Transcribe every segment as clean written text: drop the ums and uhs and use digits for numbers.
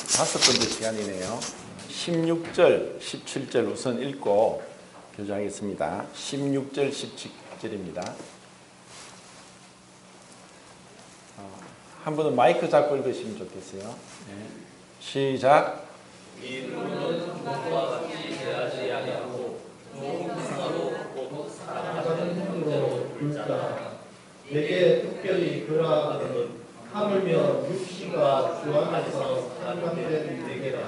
다섯 번째 시간이네요. 16절, 17절 우선 읽고 교정하겠습니다. 16절, 17절입니다. 한 분은 마이크 잡고 읽으시면 좋겠어요. 네. 시작. 이루는 주먹과 같이 대하지 아니하고 무엇으로 곧 사랑하는 형제로 굴자. 내게 특별히 그러하거든 하물며 육신과 주 안에서 상관된 내게라.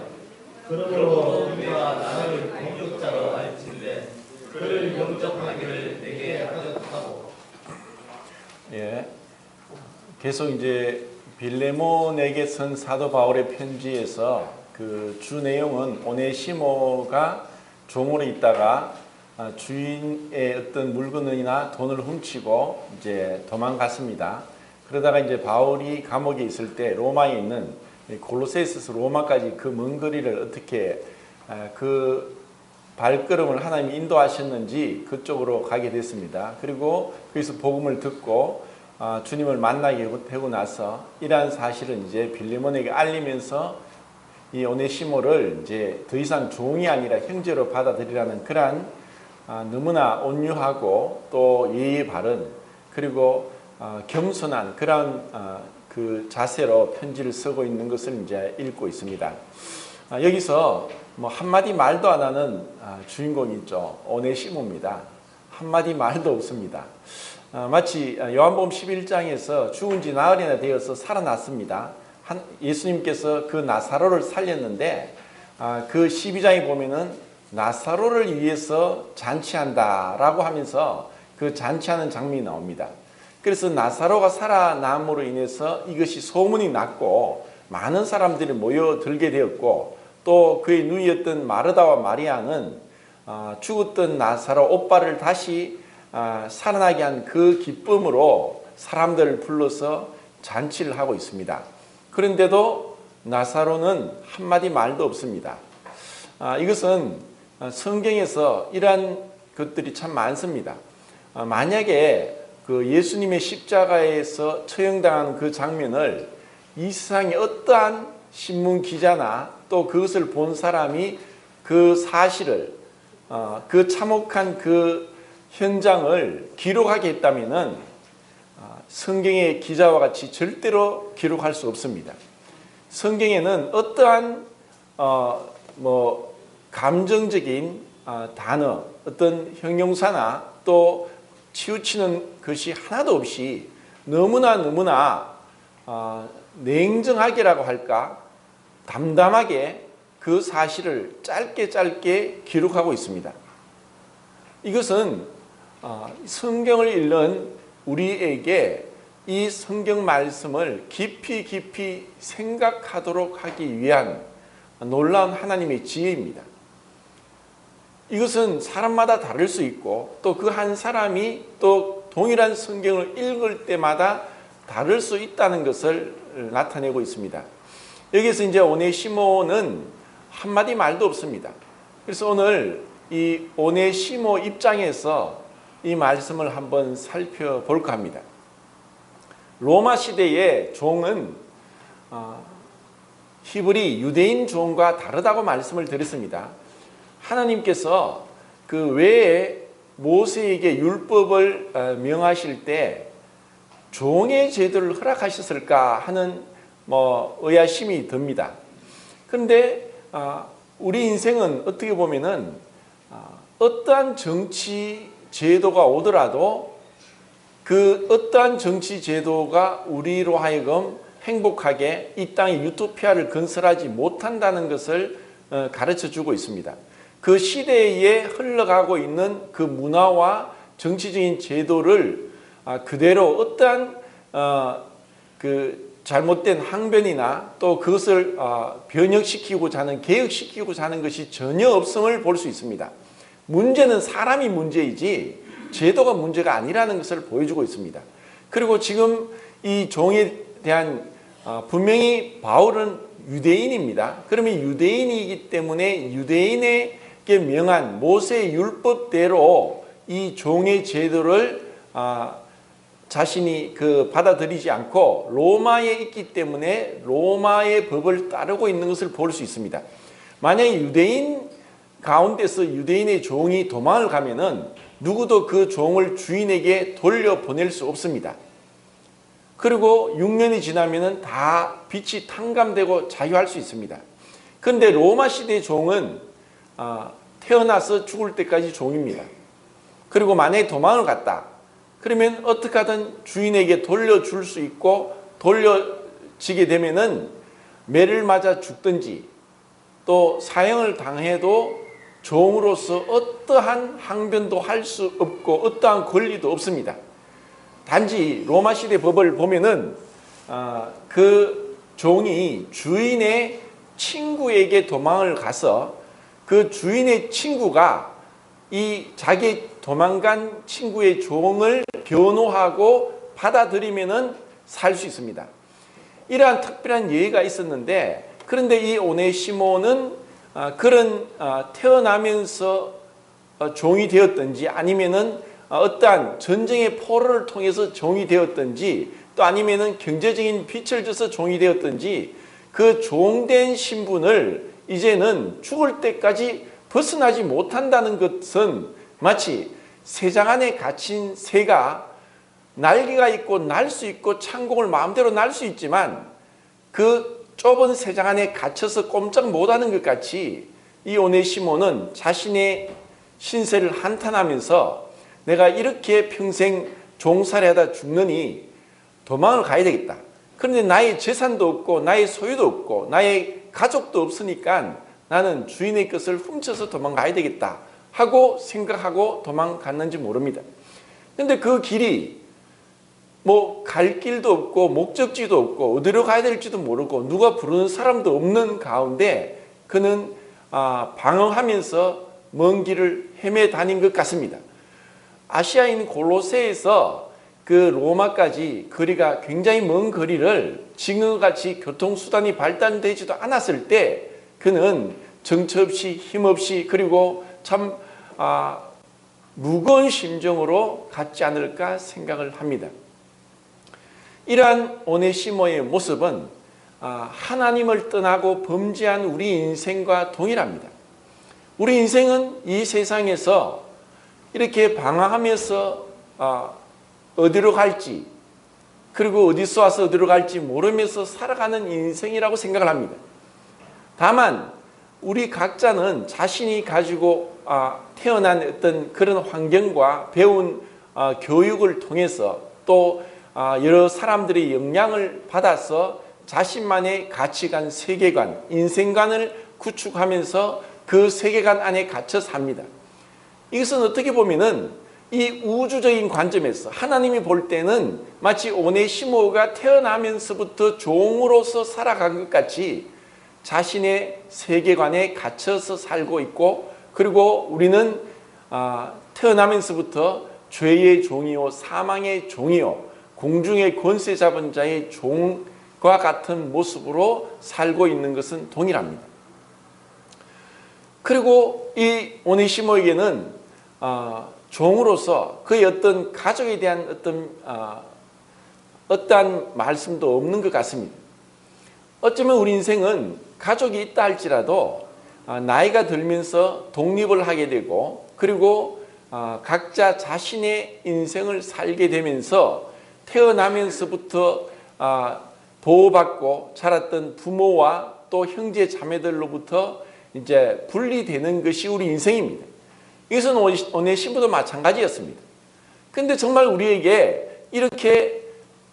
그러므로 네가 나를 공격자로 할진대 그를 영접하기를 내게 하셨다고. 예. 계속 이제 빌레몬에게 쓴 사도 바울의 편지에서 그 주 내용은 오네시모가 종으로 있다가 주인의 어떤 물건이나 돈을 훔치고 이제 도망갔습니다. 그러다가 이제 바울이 감옥에 있을 때 로마에 있는 골로새에서 로마까지 그 먼 거리를 어떻게 그 발걸음을 하나님이 인도하셨는지 그쪽으로 가게 됐습니다. 그리고 거기서 복음을 듣고 주님을 만나게 되고 나서 이러한 사실은 이제 빌레몬에게 알리면서 이 오네시모를 이제 더 이상 종이 아니라 형제로 받아들이라는 그러한 너무나 온유하고 또 예의 바른 그리고 겸손한 그런 그 자세로 편지를 쓰고 있는 것을 이제 읽고 있습니다. 여기서 뭐 한마디 말도 안 하는 주인공이 있죠. 오네시모입니다. 한마디 말도 없습니다. 마치 요한복음 11장에서 죽은 지 나흘이나 되어서 살아났습니다. 예수님께서 그 나사로를 살렸는데 그 12장에 보면은 나사로를 위해서 잔치한다라고 하면서 그 잔치하는 장면이 나옵니다. 그래서 나사로가 살아남으로 인해서 이것이 소문이 났고 많은 사람들이 모여들게 되었고 또 그의 누이였던 마르다와 마리아는 죽었던 나사로 오빠를 다시 살아나게 한 그 기쁨으로 사람들을 불러서 잔치를 하고 있습니다. 그런데도 나사로는 한마디 말도 없습니다. 이것은 성경에서 이러한 것들이 참 많습니다. 만약에 그 예수님의 십자가에서 처형당한 그 장면을 이 세상에 어떠한 신문 기자나 또 그것을 본 사람이 그 사실을 그 참혹한 그 현장을 기록하게 했다면은 성경의 기자와 같이 절대로 기록할 수 없습니다. 성경에는 어떠한 감정적인 단어, 어떤 형용사나 또 치우치는 것이 하나도 없이 너무나 냉정하게라고 할까 담담하게 그 사실을 짧게 기록하고 있습니다. 이것은 성경을 읽는 우리에게 이 성경 말씀을 깊이 생각하도록 하기 위한 놀라운 하나님의 지혜입니다. 이것은 사람마다 다를 수 있고 또 그 한 사람이 또 동일한 성경을 읽을 때마다 다를 수 있다는 것을 나타내고 있습니다. 여기서 이제 오네시모는 한마디 말도 없습니다. 그래서 오늘 이 오네시모 입장에서 이 말씀을 한번 살펴볼까 합니다. 로마 시대의 종은 히브리 유대인 종과 다르다고 말씀을 드렸습니다. 하나님께서 그 외에 모세에게 율법을 명하실 때 종의 제도를 허락하셨을까 하는 의아심이 듭니다. 그런데 우리 인생은 어떻게 보면은 어떠한 정치 제도가 오더라도 그 어떠한 정치 제도가 우리로 하여금 행복하게 이 땅에 유토피아를 건설하지 못한다는 것을 가르쳐주고 있습니다. 그 시대에 흘러가고 있는 그 문화와 정치적인 제도를 그대로 어떠한 그 잘못된 항변이나 또 그것을 변혁시키고자 하는 개혁시키고자 하는 것이 전혀 없음을 볼 수 있습니다. 문제는 사람이 문제이지 제도가 문제가 아니라는 것을 보여주고 있습니다. 그리고 지금 이 종에 대한 분명히 바울은 유대인입니다. 그러면 유대인이기 때문에 유대인에게 명한 모세의 율법대로 이 종의 제도를 자신이 받아들이지 않고 로마에 있기 때문에 로마의 법을 따르고 있는 것을 볼 수 있습니다. 만약에 유대인 가운데서 유대인의 종이 도망을 가면은 누구도 그 종을 주인에게 돌려보낼 수 없습니다. 그리고 6년이 지나면은 다 빚이 탕감되고 자유할 수 있습니다. 그런데 로마 시대의 종은 태어나서 죽을 때까지 종입니다. 그리고 만약에 도망을 갔다. 그러면 어떻게 하든 주인에게 돌려줄 수 있고 돌려지게 되면은 매를 맞아 죽든지 또 사형을 당해도 종으로서 어떠한 항변도 할 수 없고 어떠한 권리도 없습니다. 단지 로마 시대 법을 보면은 그 종이 주인의 친구에게 도망을 가서 그 주인의 친구가 이 자기 도망간 친구의 종을 변호하고 받아들이면은 살 수 있습니다. 이러한 특별한 예의가 있었는데, 그런데 이 오네시모는 그런 태어나면서 종이 되었든지 아니면은 어떠한 전쟁의 포로를 통해서 종이 되었든지 또 아니면은 경제적인 빚을 져서 종이 되었든지 그 종된 신분을 이제는 죽을 때까지 벗어나지 못한다는 것은 마치 새장 안에 갇힌 새가 날개가 있고 날 수 있고 창공을 마음대로 날 수 있지만 그 좁은 새장 안에 갇혀서 꼼짝 못하는 것 같이 이 오네시모는 자신의 신세를 한탄하면서 내가 이렇게 평생 종살이하다 죽느니 도망을 가야 되겠다. 그런데 나의 재산도 없고 나의 소유도 없고 나의 가족도 없으니까 나는 주인의 것을 훔쳐서 도망가야 되겠다 하고 생각하고 도망갔는지 모릅니다. 그런데 그 길이 갈 길도 없고 목적지도 없고 어디로 가야 될지도 모르고 누가 부르는 사람도 없는 가운데 그는 방황하면서 먼 길을 헤매 다닌 것 같습니다. 아시아인 골로새에서 그 로마까지 거리가 굉장히 먼 거리를 지금과 같이 교통수단이 발달되지도 않았을 때 그는 정처 없이 힘없이 그리고 참 무거운 심정으로 갔지 않을까 생각을 합니다. 이러한 오네시모의 모습은 하나님을 떠나고 범죄한 우리 인생과 동일합니다. 우리 인생은 이 세상에서 이렇게 방황하면서 어디로 갈지 그리고 어디서 와서 어디로 갈지 모르면서 살아가는 인생이라고 생각을 합니다. 다만 우리 각자는 자신이 가지고 태어난 어떤 그런 환경과 배운 교육을 통해서 또 여러 사람들의 영향을 받아서 자신만의 가치관, 세계관, 인생관을 구축하면서 그 세계관 안에 갇혀 삽니다. 이것은 어떻게 보면은 이 우주적인 관점에서 하나님이 볼 때는 마치 오네시모가 태어나면서부터 종으로서 살아간 것 같이 자신의 세계관에 갇혀서 살고 있고, 그리고 우리는 태어나면서부터 죄의 종이요 사망의 종이요 공중의 권세 잡은 자의 종과 같은 모습으로 살고 있는 것은 동일합니다. 그리고 이 오네시모에게는 종으로서 그의 어떤 가족에 대한 어떠한 말씀도 없는 것 같습니다. 어쩌면 우리 인생은 가족이 있다 할지라도 나이가 들면서 독립을 하게 되고 그리고 각자 자신의 인생을 살게 되면서 태어나면서부터 보호받고 자랐던 부모와 또 형제 자매들로부터 이제 분리되는 것이 우리 인생입니다. 이것은 오네시모도 마찬가지였습니다. 그런데 정말 우리에게 이렇게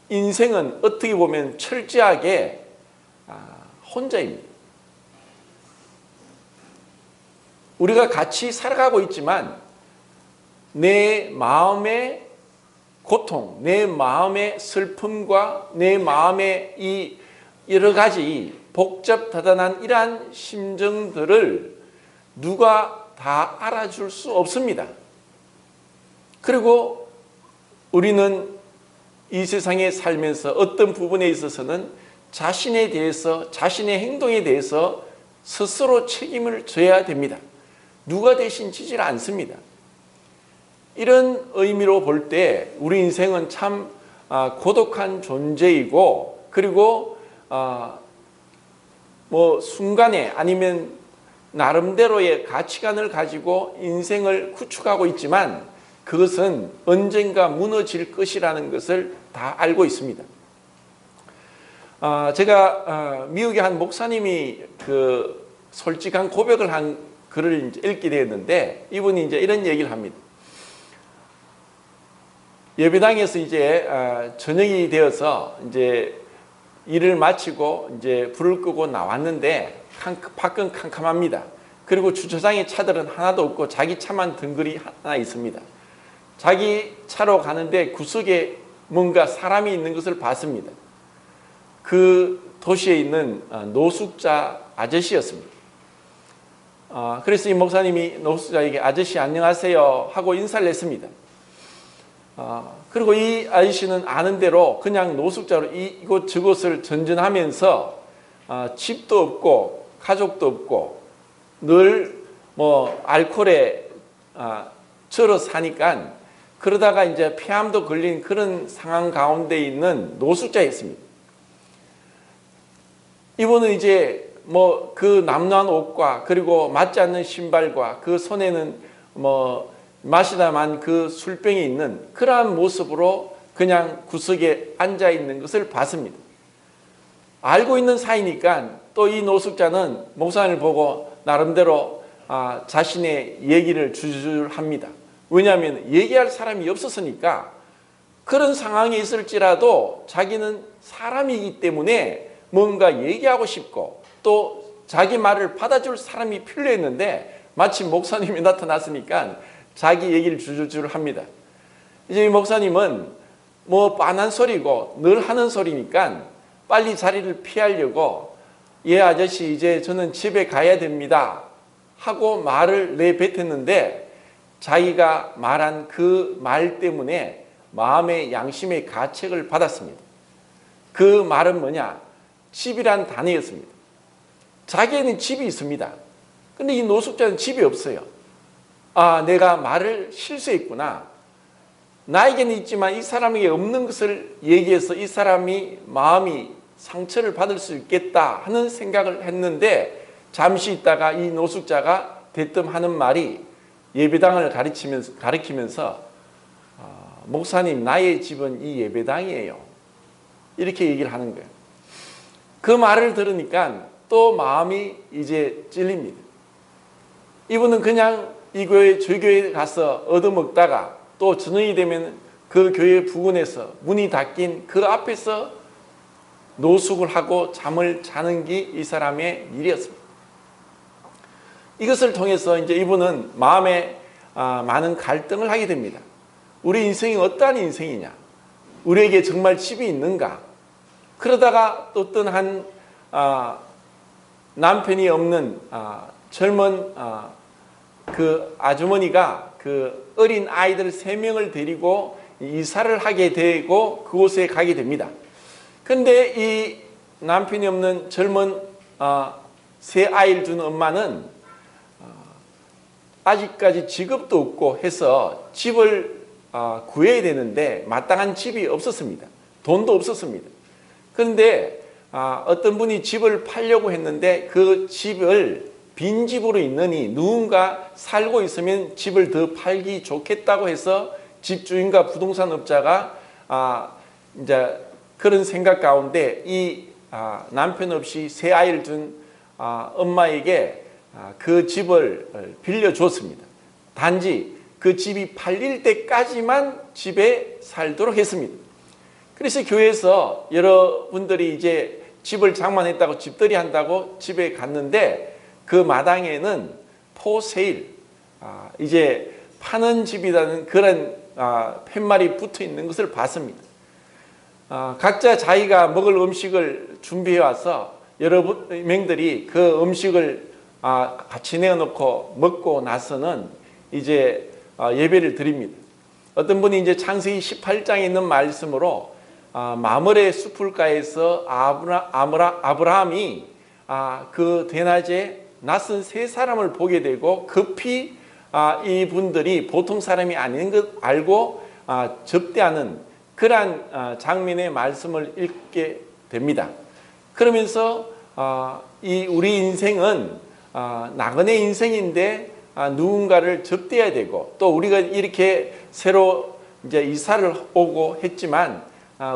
인생은 어떻게 보면 철저하게 혼자입니다. 우리가 같이 살아가고 있지만 내 마음의 고통, 내 마음의 슬픔과 내 마음의 이 여러 가지 복잡다단한 이러한 심정들을 누가 다 알아줄 수 없습니다. 그리고 우리는 이 세상에 살면서 어떤 부분에 있어서는 자신에 대해서, 자신의 행동에 대해서 스스로 책임을 져야 됩니다. 누가 대신 지지를 않습니다. 이런 의미로 볼 때 우리 인생은 참 고독한 존재이고, 그리고 뭐 순간에 아니면 나름대로의 가치관을 가지고 인생을 구축하고 있지만 그것은 언젠가 무너질 것이라는 것을 다 알고 있습니다. 제가 미국의 한 목사님이 그 솔직한 고백을 한 글을 이제 읽게 되었는데, 이분이 이제 이런 얘기를 합니다. 예배당에서 이제 저녁이 되어서 이제 일을 마치고 이제 불을 끄고 나왔는데 밖은 캄캄합니다. 그리고 주차장에 차들은 하나도 없고 자기 차만 덩그리 하나 있습니다. 자기 차로 가는데 구석에 뭔가 사람이 있는 것을 봤습니다. 그 도시에 있는 노숙자 아저씨였습니다. 그래서 이 목사님이 노숙자에게 아저씨 안녕하세요 하고 인사를 했습니다. 그리고 이 아저씨는 아는 대로 그냥 노숙자로 이곳저곳을 전전하면서 집도 없고 가족도 없고 늘 뭐 알코올에 절어 사니까, 그러다가 이제 폐암도 걸린 그런 상황 가운데 있는 노숙자였습니다. 이분은 이제 뭐 그 남루한 옷과 그리고 맞지 않는 신발과 그 손에는 뭐 마시다만 그 술병이 있는 그러한 모습으로 그냥 구석에 앉아 있는 것을 봤습니다. 알고 있는 사이니까 또 이 노숙자는 목사님을 보고 나름대로 자신의 얘기를 줄줄 합니다. 왜냐하면 얘기할 사람이 없었으니까. 그런 상황에 있을지라도 자기는 사람이기 때문에 뭔가 얘기하고 싶고 또 자기 말을 받아줄 사람이 필요했는데, 마침 목사님이 나타났으니까 자기 얘기를 줄줄 합니다. 이제 이 목사님은 뭐 빤한 소리고 늘 하는 소리니까 빨리 자리를 피하려고 예 아저씨 이제 저는 집에 가야 됩니다 하고 말을 내뱉었는데, 자기가 말한 그 말 때문에 마음의 양심의 가책을 받았습니다. 그 말은 뭐냐? 집이란 단어였습니다. 자기에는 집이 있습니다. 근데 이 노숙자는 집이 없어요. 내가 말을 실수했구나. 나에게는 있지만 이 사람에게 없는 것을 얘기해서 이 사람이 마음이 상처를 받을 수 있겠다 하는 생각을 했는데, 잠시 있다가 이 노숙자가 대뜸 하는 말이 예배당을 가리키면서 목사님 나의 집은 이 예배당이에요. 이렇게 얘기를 하는 거예요. 그 말을 들으니까 또 마음이 이제 찔립니다. 이분은 그냥 이 교회 저희 교회에 가서 얻어먹다가 또 저녁이 되면 그 교회 부근에서 문이 닫힌 그 앞에서 노숙을 하고 잠을 자는 게 이 사람의 일이었습니다. 이것을 통해서 이제 이분은 마음에 많은 갈등을 하게 됩니다. 우리 인생이 어떠한 인생이냐? 우리에게 정말 집이 있는가? 그러다가 또 어떤 한 남편이 없는 젊은 그 아주머니가 그 어린 아이들 3명을 데리고 이사를 하게 되고 그곳에 가게 됩니다. 그런데 이 남편이 없는 젊은 세 아이를 둔 엄마는 아직까지 직업도 없고 해서 집을 구해야 되는데 마땅한 집이 없었습니다. 돈도 없었습니다. 그런데 어떤 분이 집을 팔려고 했는데 그 집을 빈집으로 있느니 누군가 살고 있으면 집을 더 팔기 좋겠다고 해서 집주인과 부동산업자가 이제 그런 생각 가운데 이 남편 없이 세 아이를 둔 엄마에게 그 집을 빌려줬습니다. 단지 그 집이 팔릴 때까지만 집에 살도록 했습니다. 그래서 교회에서 여러분들이 이제 집을 장만했다고 집들이 한다고 집에 갔는데 그 마당에는 포세일, 이제 파는 집이라는 그런 팻말이 붙어 있는 것을 봤습니다. 각자 자기가 먹을 음식을 준비해 와서 여러 명들이 그 음식을 같이 내어놓고 먹고 나서는 이제 예배를 드립니다. 어떤 분이 이제 창세기 18장에 있는 말씀으로 마므레 수풀가에서 아브라함이 그 대낮에 낯선 세 사람을 보게 되고 급히 이분들이 보통 사람이 아닌 것 알고 접대하는 그러한 장면의 말씀을 읽게 됩니다. 그러면서 이 우리 인생은 나그네 인생인데 누군가를 접대해야 되고, 또 우리가 이렇게 새로 이제 이사를 오고 했지만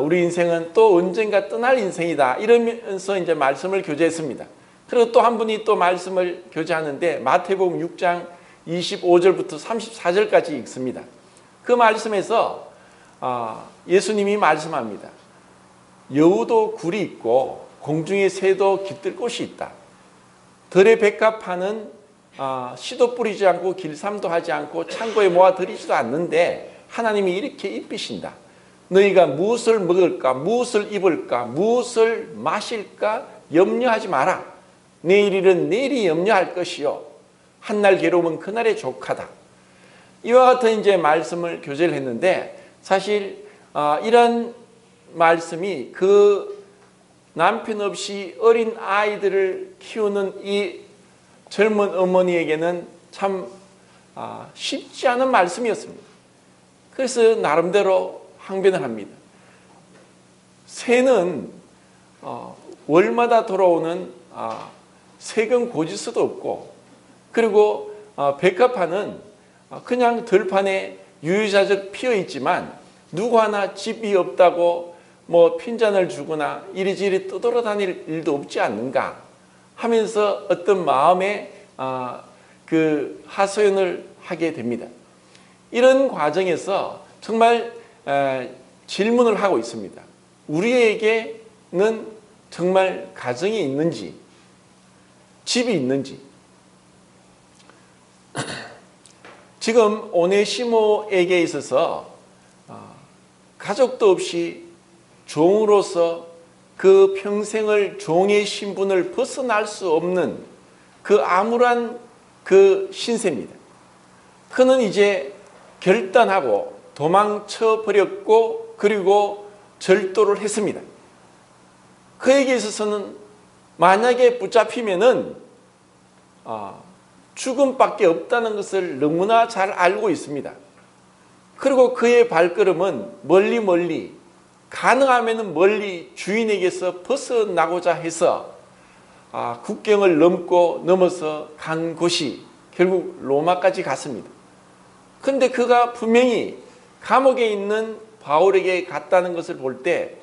우리 인생은 또 언젠가 떠날 인생이다, 이러면서 이제 말씀을 교제했습니다. 그리고 또 한 분이 또 말씀을 교제하는데 마태복음 6장 25절부터 34절까지 읽습니다. 그 말씀에서 예수님이 말씀합니다. 여우도 굴이 있고 공중의 새도 깃들 곳이 있다. 들의 백합화는 씨도 뿌리지 않고 길쌈도 하지 않고 창고에 모아 들이지도 않는데 하나님이 이렇게 입히신다. 너희가 무엇을 먹을까, 무엇을 입을까, 무엇을 마실까 염려하지 마라. 내일 일은 내일이 염려할 것이요 한날 괴로움은 그날의 족하다. 이와 같은 이제 말씀을 교제를 했는데, 사실 이런 말씀이 그 남편 없이 어린 아이들을 키우는 이 젊은 어머니에게는 참 쉽지 않은 말씀이었습니다. 그래서 나름대로 항변을 합니다. 새는 월마다 돌아오는 세금 고지서도 없고, 그리고 백합화는 그냥 들판에 유유자적 피어 있지만 누구 하나 집이 없다고 뭐 핀잔을 주거나 이리저리 떠돌아다닐 일도 없지 않는가 하면서 어떤 마음에 그 하소연을 하게 됩니다. 이런 과정에서 정말 질문을 하고 있습니다. 우리에게는 정말 가정이 있는지, 집이 있는지. 지금 오네시모에게 있어서 가족도 없이 종으로서 그 평생을 종의 신분을 벗어날 수 없는 그 암울한 그 신세입니다. 그는 이제 결단하고 도망쳐 버렸고, 그리고 절도를 했습니다. 그에게 있어서는 만약에 붙잡히면은 죽음밖에 없다는 것을 너무나 잘 알고 있습니다. 그리고 그의 발걸음은 멀리 가능하면 멀리 주인에게서 벗어나고자 해서 국경을 넘어서 간 곳이 결국 로마까지 갔습니다. 그런데 그가 분명히 감옥에 있는 바울에게 갔다는 것을 볼 때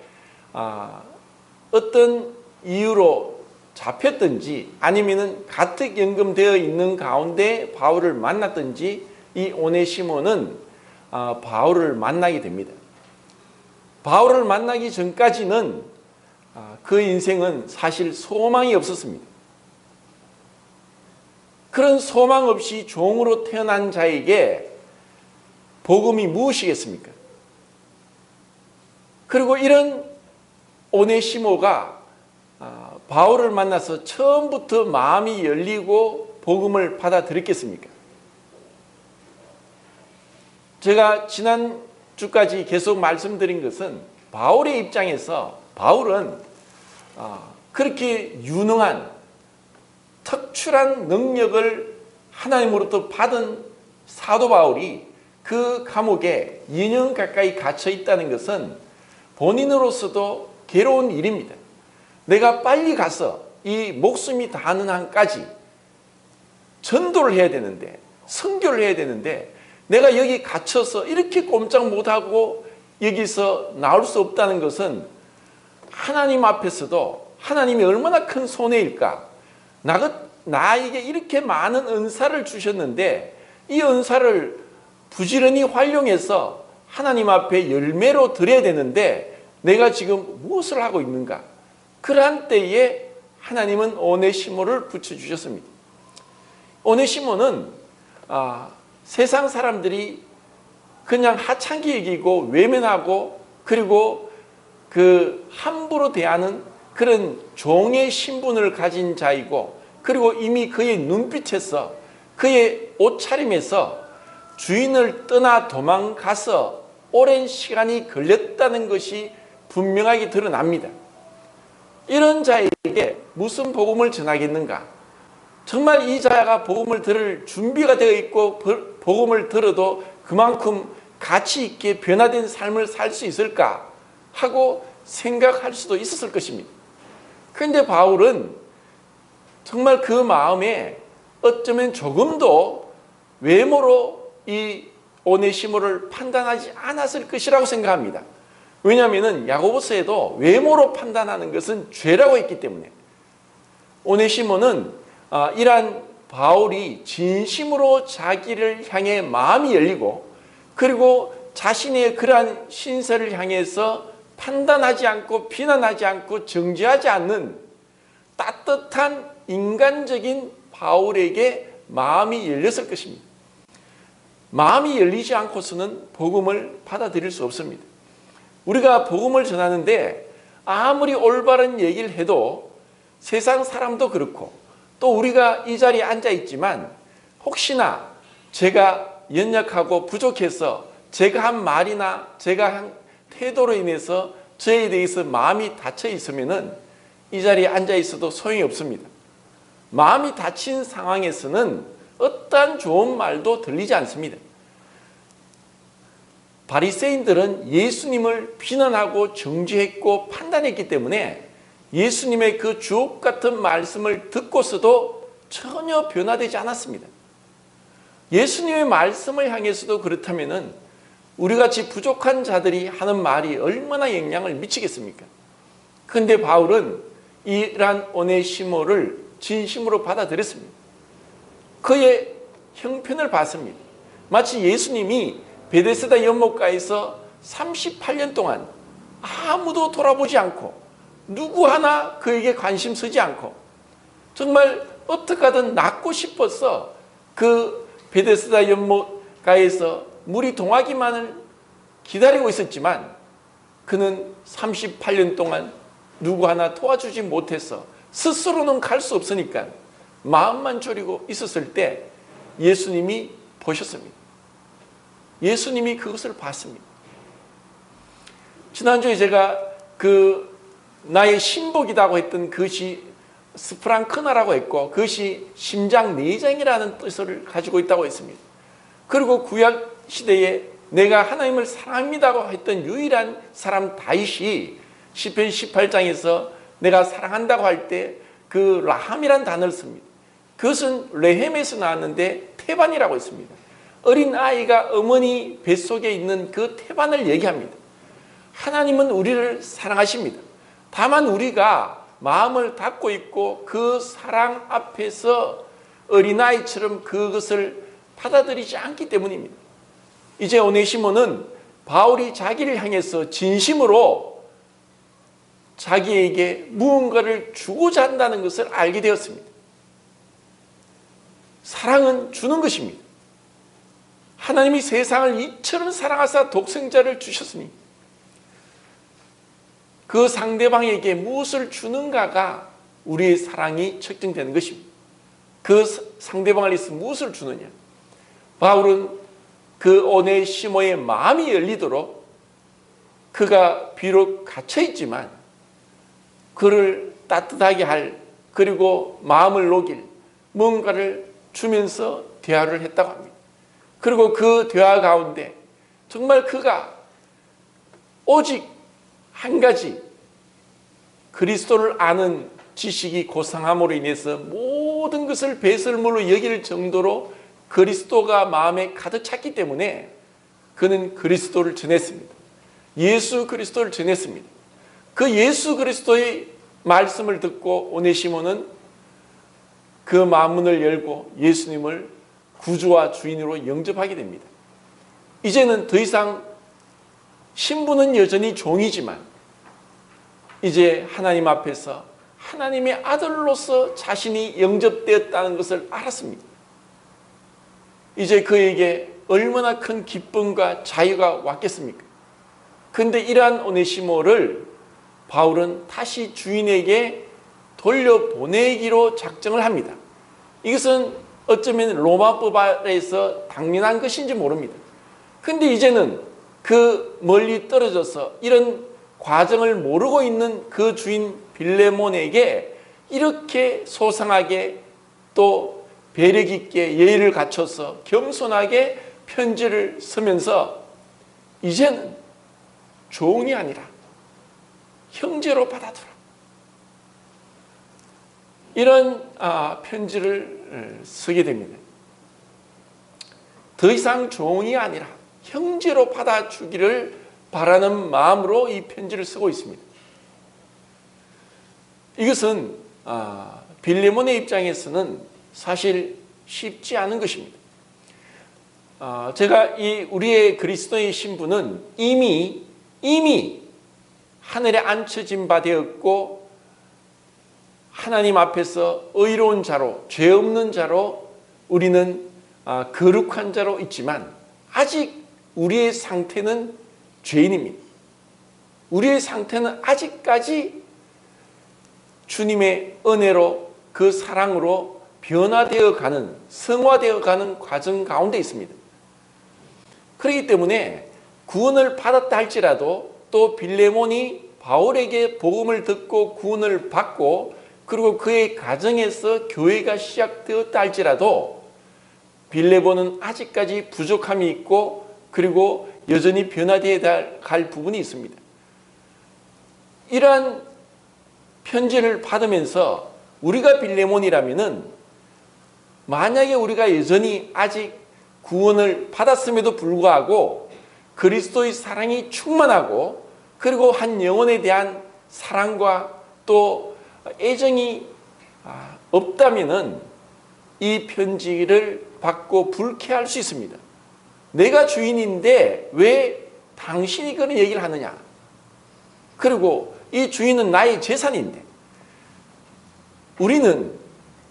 어떤 이유로 잡혔든지 아니면은 가택 연금되어 있는 가운데 바울을 만났든지 이 오네시모는 바울을 만나게 됩니다. 바울을 만나기 전까지는 그 인생은 사실 소망이 없었습니다. 그런 소망 없이 종으로 태어난 자에게 복음이 무엇이겠습니까? 그리고 이런 오네시모가 바울을 만나서 처음부터 마음이 열리고 복음을 받아들였겠습니까? 제가 지난 주까지 계속 말씀드린 것은 바울의 입장에서 바울은 그렇게 유능한 특출한 능력을 하나님으로부터 받은 사도 바울이 그 감옥에 2년 가까이 갇혀 있다는 것은 본인으로서도 괴로운 일입니다. 내가 빨리 가서 이 목숨이 닿는 한까지 전도를 해야 되는데, 선교를 해야 되는데, 내가 여기 갇혀서 이렇게 꼼짝 못하고 여기서 나올 수 없다는 것은 하나님 앞에서도 하나님이 얼마나 큰 손해일까. 나에게 이렇게 많은 은사를 주셨는데 이 은사를 부지런히 활용해서 하나님 앞에 열매로 드려야 되는데 내가 지금 무엇을 하고 있는가. 그러한 때에 하나님은 오네시모를 붙여주셨습니다. 오네시모는 세상 사람들이 그냥 하찮게 여기고 외면하고, 그리고 그 함부로 대하는 그런 종의 신분을 가진 자이고, 그리고 이미 그의 눈빛에서, 그의 옷차림에서 주인을 떠나 도망가서 오랜 시간이 걸렸다는 것이 분명하게 드러납니다. 이런 자에게 무슨 복음을 전하겠는가? 정말 이 자가 복음을 들을 준비가 되어 있고 복음을 들어도 그만큼 가치 있게 변화된 삶을 살 수 있을까 하고 생각할 수도 있었을 것입니다. 그런데 바울은 정말 그 마음에 어쩌면 조금도 외모로 이 오네시모를 판단하지 않았을 것이라고 생각합니다. 왜냐하면 야고보서에도 외모로 판단하는 것은 죄라고 했기 때문에 오네시모는 이러한 바울이 진심으로 자기를 향해 마음이 열리고 그리고 자신의 그러한 신세를 향해서 판단하지 않고 비난하지 않고 정죄하지 않는 따뜻한 인간적인 바울에게 마음이 열렸을 것입니다. 마음이 열리지 않고서는 복음을 받아들일 수 없습니다. 우리가 복음을 전하는데 아무리 올바른 얘기를 해도 세상 사람도 그렇고 또 우리가 이 자리에 앉아 있지만 혹시나 제가 연약하고 부족해서 제가 한 말이나 제가 한 태도로 인해서 저에 대해서 마음이 닫혀 있으면은 이 자리에 앉아 있어도 소용이 없습니다. 마음이 닫힌 상황에서는 어떠한 좋은 말도 들리지 않습니다. 바리새인들은 예수님을 비난하고 정죄했고 판단했기 때문에 예수님의 그 주옥 같은 말씀을 듣고서도 전혀 변화되지 않았습니다. 예수님의 말씀을 향해서도 그렇다면은 우리같이 부족한 자들이 하는 말이 얼마나 영향을 미치겠습니까? 그런데 바울은 이러한 오네시모를 진심으로 받아들였습니다. 그의 형편을 봤습니다. 마치 예수님이 베데스다 연못가에서 38년 동안 아무도 돌아보지 않고 누구 하나 그에게 관심 쓰지 않고 정말 어떻게 하든 낫고 싶어서 그 베데스다 연못가에서 물이 동하기만을 기다리고 있었지만 그는 38년 동안 누구 하나 도와주지 못해서 스스로는 갈 수 없으니까 마음만 졸이고 있었을 때 예수님이 보셨습니다. 예수님이 그것을 봤습니다. 지난주에 제가 나의 신복이라고 했던 그것이 스프랑크나라고 했고 그것이 심장 내장이라는 뜻을 가지고 있다고 했습니다. 그리고 구약 시대에 내가 하나님을 사랑합니다고 했던 유일한 사람 다윗이 시편 18장에서 내가 사랑한다고 할 때 그 라함이란 단어를 씁니다. 그것은 레헴에서 나왔는데 태반이라고 했습니다. 어린 아이가 어머니 뱃속에 있는 그 태반을 얘기합니다. 하나님은 우리를 사랑하십니다. 다만 우리가 마음을 닫고 있고 그 사랑 앞에서 어린아이처럼 그것을 받아들이지 않기 때문입니다. 이제 오네시모는 바울이 자기를 향해서 진심으로 자기에게 무언가를 주고자 한다는 것을 알게 되었습니다. 사랑은 주는 것입니다. 하나님이 세상을 이처럼 사랑하사 독생자를 주셨으니 그 상대방에게 무엇을 주는가가 우리의 사랑이 측정되는 것입니다. 그 상대방을 위해서 무엇을 주느냐. 바울은 그 오네시모의 마음이 열리도록 그가 비록 갇혀있지만 그를 따뜻하게 할 그리고 마음을 녹일 뭔가를 주면서 대화를 했다고 합니다. 그리고 그 대화 가운데 정말 그가 오직 한 가지 그리스도를 아는 지식이 고상함으로 인해서 모든 것을 배설물로 여길 정도로 그리스도가 마음에 가득 찼기 때문에 그는 그리스도를 전했습니다. 예수 그리스도를 전했습니다. 그 예수 그리스도의 말씀을 듣고 오네시모는 그 마음문을 열고 예수님을 구주와 주인으로 영접하게 됩니다. 이제는 더 이상 신부는 여전히 종이지만 이제 하나님 앞에서 하나님의 아들로서 자신이 영접되었다는 것을 알았습니다. 이제 그에게 얼마나 큰 기쁨과 자유가 왔겠습니까? 그런데 이러한 오네시모를 바울은 다시 주인에게 돌려보내기로 작정을 합니다. 이것은 어쩌면 로마법 아래에서 당연한 것인지 모릅니다. 그런데 이제는 그 멀리 떨어져서 이런 과정을 모르고 있는 그 주인 빌레몬에게 이렇게 소상하게 또 배려 있게 예의를 갖춰서 겸손하게 편지를 쓰면서 이제는 종이 아니라 형제로 받아들여. 이런 편지를 쓰게 됩니다. 더 이상 종이 아니라 형제로 받아주기를 바라는 마음으로 이 편지를 쓰고 있습니다. 이것은 빌레몬의 입장에서는 사실 쉽지 않은 것입니다. 제가 우리의 그리스도의 신분은 이미 하늘에 앉혀진 바 되었고 하나님 앞에서 의로운 자로, 죄 없는 자로, 우리는 거룩한 자로 있지만 아직 우리의 상태는 죄인입니다. 우리의 상태는 아직까지 주님의 은혜로, 그 사랑으로 변화되어 가는, 성화되어 가는 과정 가운데 있습니다. 그렇기 때문에 구원을 받았다 할지라도 또 빌레몬이 바울에게 복음을 듣고 구원을 받고 그리고 그의 가정에서 교회가 시작되었다 할지라도 빌레몬은 아직까지 부족함이 있고 그리고 여전히 변화되어야 갈 부분이 있습니다. 이러한 편지를 받으면서 우리가 빌레몬이라면은 만약에 우리가 여전히 아직 구원을 받았음에도 불구하고 그리스도의 사랑이 충만하고 그리고 한 영혼에 대한 사랑과 또 애정이 없다면은 이 편지를 받고 불쾌할 수 있습니다. 내가 주인인데 왜 당신이 그런 얘기를 하느냐? 그리고 이 주인은 나의 재산인데 우리는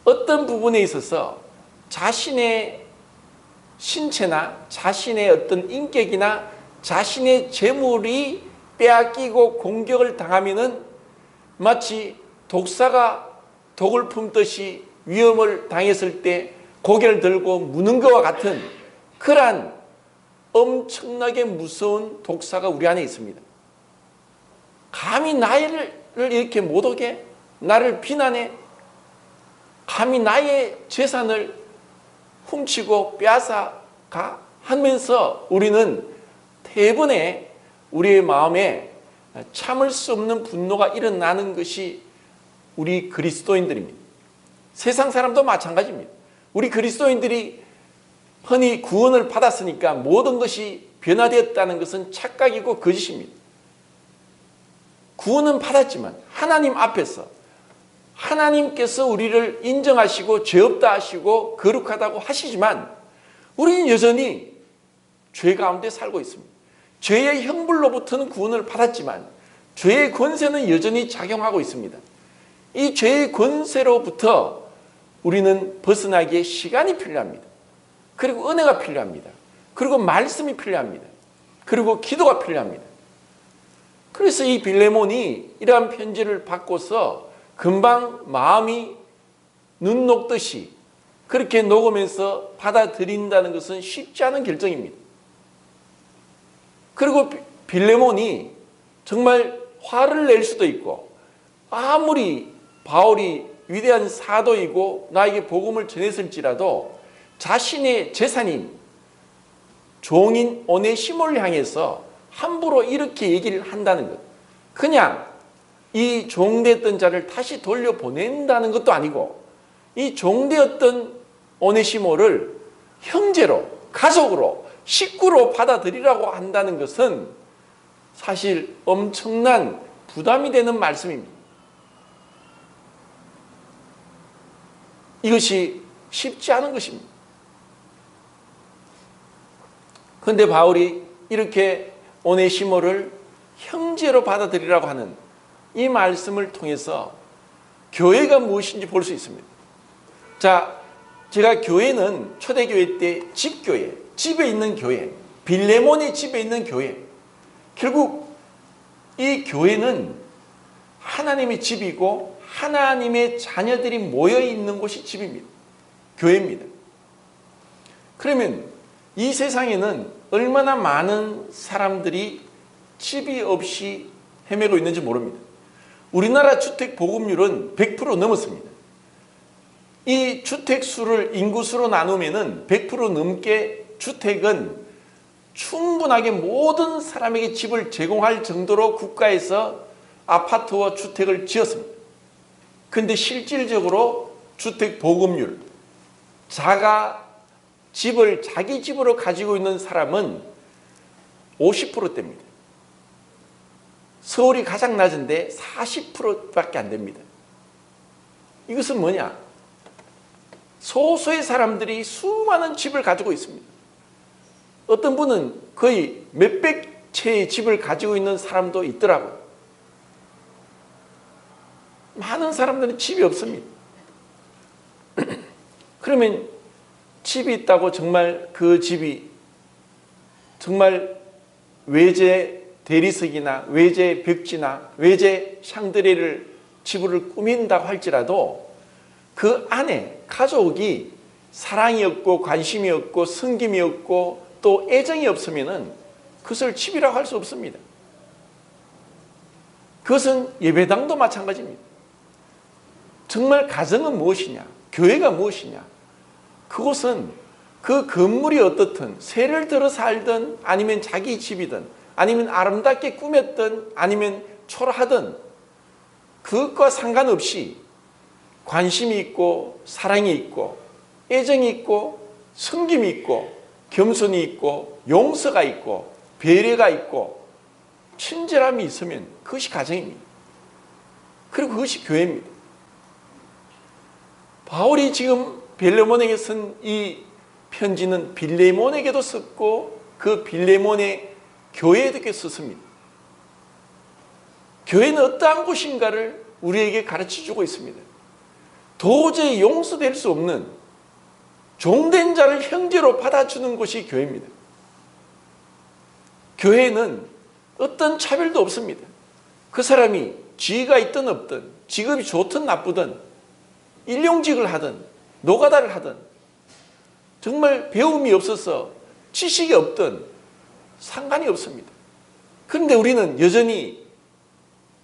어떤 부분에 있어서 자신의 신체나 자신의 어떤 인격이나 자신의 재물이 빼앗기고 공격을 당하면은 마치 독사가 독을 품듯이 위험을 당했을 때 고개를 들고 무는 것과 같은 그러한 엄청나게 무서운 독사가 우리 안에 있습니다. 감히 나를 이렇게 못 오게, 나를 비난해, 감히 나의 재산을 훔치고 빼앗아가 하면서 우리는 대번에 우리의 마음에 참을 수 없는 분노가 일어나는 것이 우리 그리스도인들입니다. 세상 사람도 마찬가지입니다. 우리 그리스도인들이 흔히 구원을 받았으니까 모든 것이 변화되었다는 것은 착각이고 거짓입니다. 구원은 받았지만 하나님 앞에서 하나님께서 우리를 인정하시고 죄 없다 하시고 거룩하다고 하시지만 우리는 여전히 죄 가운데 살고 있습니다. 죄의 형벌로부터는 구원을 받았지만 죄의 권세는 여전히 작용하고 있습니다. 이 죄의 권세로부터 우리는 벗어나기에 시간이 필요합니다. 그리고 은혜가 필요합니다. 그리고 말씀이 필요합니다. 그리고 기도가 필요합니다. 그래서 이 빌레몬이 이러한 편지를 받고서 금방 마음이 눈 녹듯이 그렇게 녹으면서 받아들인다는 것은 쉽지 않은 결정입니다. 그리고 빌레몬이 정말 화를 낼 수도 있고 아무리 바울이 위대한 사도이고 나에게 복음을 전했을지라도 자신의 재산인 종인 오네시모를 향해서 함부로 이렇게 얘기를 한다는 것, 그냥 이 종되었던 자를 다시 돌려보낸다는 것도 아니고 이 종되었던 오네시모를 형제로, 가족으로, 식구로 받아들이라고 한다는 것은 사실 엄청난 부담이 되는 말씀입니다. 이것이 쉽지 않은 것입니다. 그런데 바울이 이렇게 오네시모를 형제로 받아들이라고 하는 이 말씀을 통해서 교회가 무엇인지 볼 수 있습니다. 자, 제가 교회는 초대교회 때 집교회, 집에 있는 교회, 빌레몬의 집에 있는 교회, 결국 이 교회는 하나님의 집이고 하나님의 자녀들이 모여 있는 곳이 집입니다. 교회입니다. 그러면 이 세상에는 얼마나 많은 사람들이 집이 없이 헤매고 있는지 모릅니다. 우리나라 주택 보급률은 100% 넘었습니다. 이 주택 수를 인구수로 나누면은 100% 넘게 주택은 충분하게 모든 사람에게 집을 제공할 정도로 국가에서 아파트와 주택을 지었습니다. 그런데 실질적으로 주택 보급률, 집을 자기 집으로 가지고 있는 사람은 50%대입니다. 서울이 가장 낮은데 40%밖에 안 됩니다. 이것은 뭐냐? 소수의 사람들이 수많은 집을 가지고 있습니다. 어떤 분은 거의 몇백 채의 집을 가지고 있는 사람도 있더라고요. 많은 사람들은 집이 없습니다. 그러면 집이 있다고 정말 그 집이 정말 외제 대리석이나 외제 벽지나 외제 샹드레를 집을 꾸민다고 할지라도 그 안에 가족이 사랑이 없고 관심이 없고 섬김이 없고 또 애정이 없으면은 그것을 집이라고 할 수 없습니다. 그것은 예배당도 마찬가지입니다. 정말 가정은 무엇이냐? 교회가 무엇이냐? 그것은 그 건물이 어떻든 세를 들어 살든 아니면 자기 집이든 아니면 아름답게 꾸몄든 아니면 초라하든 그것과 상관없이 관심이 있고 사랑이 있고 애정이 있고 섬김이 있고 겸손이 있고 용서가 있고 배려가 있고 친절함이 있으면 그것이 가정입니다. 그리고 그것이 교회입니다. 바울이 지금 빌레몬에게 쓴 이 편지는 빌레몬에게도 썼고 그 빌레몬의 교회에도 썼습니다. 교회는 어떠한 곳인가를 우리에게 가르쳐주고 있습니다. 도저히 용서될 수 없는 종된 자를 형제로 받아주는 곳이 교회입니다. 교회는 어떤 차별도 없습니다. 그 사람이 지위가 있든 없든 직업이 좋든 나쁘든 일용직을 하든 노가다를 하든 정말 배움이 없어서 지식이 없든 상관이 없습니다. 그런데 우리는 여전히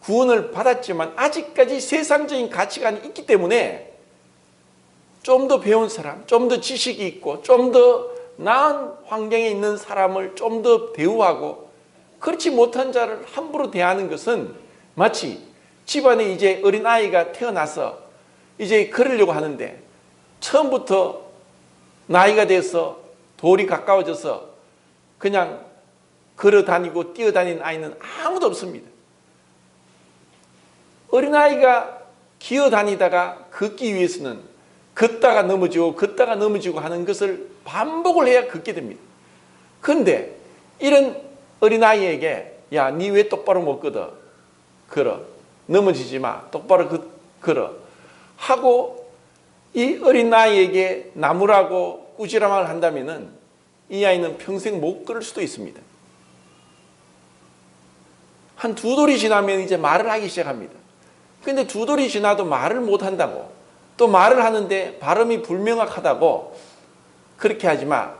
구원을 받았지만 아직까지 세상적인 가치관이 있기 때문에 좀 더 배운 사람, 좀 더 지식이 있고 좀 더 나은 환경에 있는 사람을 좀 더 대우하고 그렇지 못한 자를 함부로 대하는 것은 마치 집안에 이제 어린아이가 태어나서 이제 걸으려고 하는데 처음부터 나이가 돼서 돌이 가까워져서 그냥 걸어 다니고 뛰어다니는 아이는 아무도 없습니다. 어린아이가 기어다니다가 걷기 위해서는 걷다가 넘어지고 하는 것을 반복을 해야 걷게 됩니다. 그런데 이런 어린아이에게 야, 니 왜 똑바로 못 걸어? 넘어지지 마. 똑바로 걸어. 하고 이 어린아이에게 나무라고 꾸지람을 한다면 이 아이는 평생 못 걸을 수도 있습니다. 한 두 돌이 지나면 이제 말을 하기 시작합니다. 그런데 두 돌이 지나도 말을 못 한다고 또 말을 하는데 발음이 불명확하다고 그렇게 하지 마.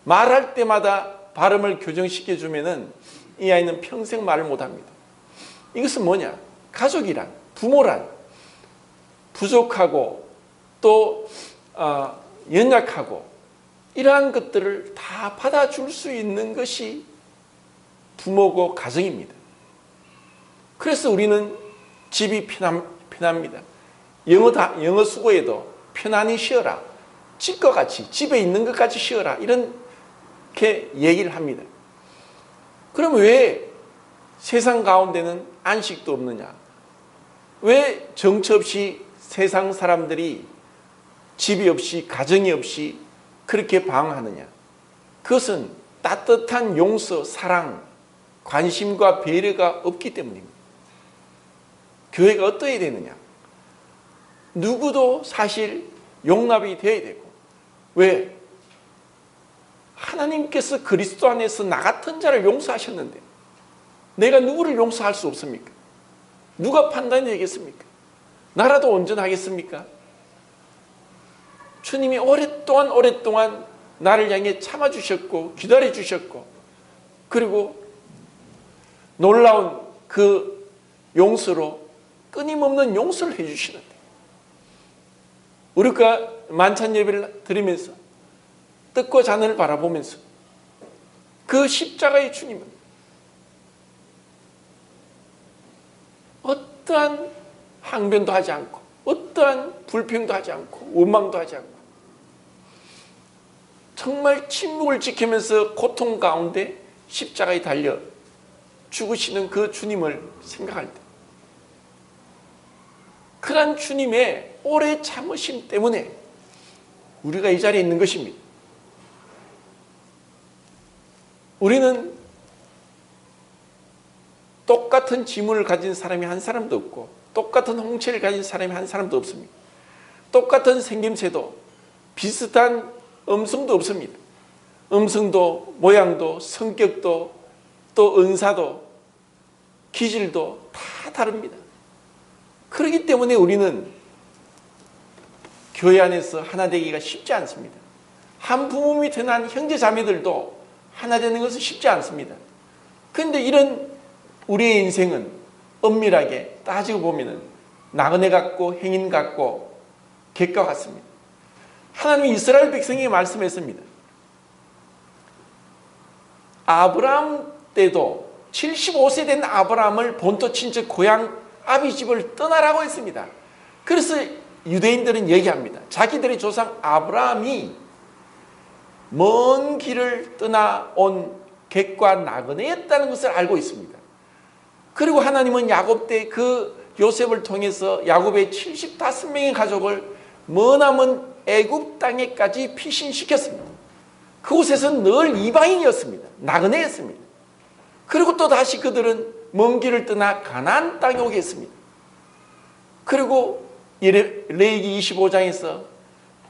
말할 때마다 발음을 교정시켜주면 이 아이는 평생 말을 못합니다. 이것은 뭐냐? 가족이란, 부모란 부족하고 또 연약하고 이러한 것들을 다 받아줄 수 있는 것이 부모고 가정입니다. 그래서 우리는 집이 편합니다. 영어 수고에도 편안히 쉬어라. 집과 같이 집에 있는 것 같이 쉬어라. 이렇게 얘기를 합니다. 그럼 왜 세상 가운데는 안식도 없느냐? 왜 정처 없이 세상 사람들이 집이 없이 가정이 없이 그렇게 방황하느냐? 그것은 따뜻한 용서, 사랑, 관심과 배려가 없기 때문입니다. 교회가 어떠해야 되느냐? 누구도 사실 용납이 되어야 되고 왜? 하나님께서 그리스도 안에서 나 같은 자를 용서하셨는데 내가 누구를 용서할 수 없습니까? 누가 판단이 되겠습니까? 나라도 온전하겠습니까? 주님이 오랫동안 나를 향해 참아주셨고 기다려주셨고 그리고 놀라운 그 용서로 끊임없는 용서를 해주시는데 우리가 만찬 예배를 드리면서 떡과 잔을 바라보면서 그 십자가의 주님은 어떠한 항변도 하지 않고 어떠한 불평도 하지 않고 원망도 하지 않고 정말 침묵을 지키면서 고통 가운데 십자가에 달려 죽으시는 그 주님을 생각할 때 그러한 주님의 오래 참으심 때문에 우리가 이 자리에 있는 것입니다. 우리는 똑같은 지문을 가진 사람이 한 사람도 없고 똑같은 홍채를 가진 사람이 한 사람도 없습니다. 똑같은 생김새도 비슷한 음성도 없습니다. 음성도 모양도 성격도 또 은사도 기질도 다 다릅니다. 그렇기 때문에 우리는 교회 안에서 하나 되기가 쉽지 않습니다. 한 부모 밑에 난 형제 자매들도 하나 되는 것은 쉽지 않습니다. 그런데 이런 우리의 인생은 엄밀하게 따지고 보면 나그네 같고 행인 같고 객과 같습니다. 하나님이 이스라엘 백성에게 말씀했습니다. 아브라함 때도 75세 된 아브라함을 본토 친척 고향 아비 집을 떠나라고 했습니다. 그래서 유대인들은 얘기합니다. 자기들의 조상 아브라함이 먼 길을 떠나온 객과 나그네였다는 것을 알고 있습니다. 그리고 하나님은 야곱 때 그 요셉을 통해서 야곱의 75명의 가족을 머나먼 애굽 땅에까지 피신시켰습니다. 그곳에서는 늘 이방인이었습니다. 나그네였습니다. 그리고 또 다시 그들은 먼 길을 떠나 가나안 땅에 오게 했습니다. 그리고 레위기 25장에서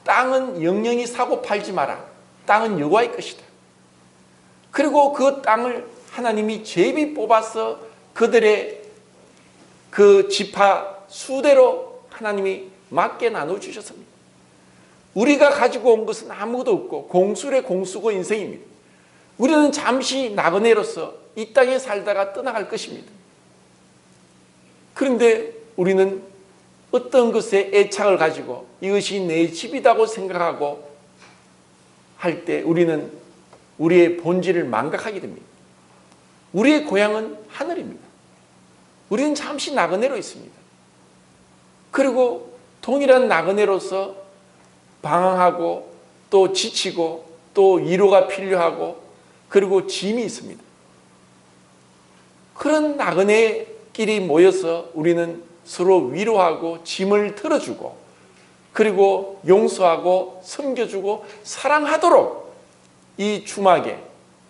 땅은 영영이 사고 팔지 마라. 땅은 여호와의 것이다. 그리고 그 땅을 하나님이 제비 뽑아서 그들의 그 지파 수대로 하나님이 맞게 나눠주셨습니다. 우리가 가지고 온 것은 아무것도 없고 공술의 공수고 인생입니다. 우리는 잠시 나그네로서 이 땅에 살다가 떠나갈 것입니다. 그런데 우리는 어떤 것에 애착을 가지고 이것이 내 집이라고 생각하고 할 때 우리는 우리의 본질을 망각하게 됩니다. 우리의 고향은 하늘입니다. 우리는 잠시 나그네로 있습니다. 그리고 동일한 나그네로서 방황하고 또 지치고 또 위로가 필요하고 그리고 짐이 있습니다. 그런 나그네끼리 모여서 우리는 서로 위로하고 짐을 털어주고 그리고 용서하고 섬겨주고 사랑하도록 이 주막에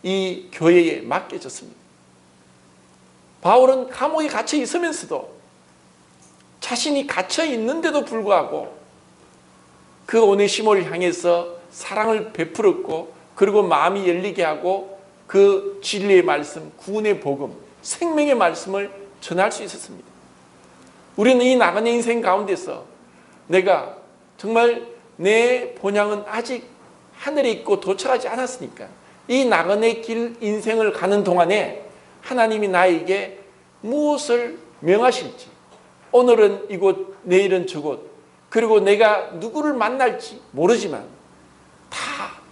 이 교회에 맡겨졌습니다. 바울은 감옥에 갇혀 있으면서도 자신이 갇혀 있는데도 불구하고 그 오네시모를 향해서 사랑을 베풀었고 그리고 마음이 열리게 하고 그 진리의 말씀, 구원의 복음, 생명의 말씀을 전할 수 있었습니다. 우리는 이 나그네 인생 가운데서 내가 정말 내 본향은 아직 하늘에 있고 도착하지 않았으니까 이 나그네 길 인생을 가는 동안에 하나님이 나에게 무엇을 명하실지 오늘은 이곳 내일은 저곳 그리고 내가 누구를 만날지 모르지만 다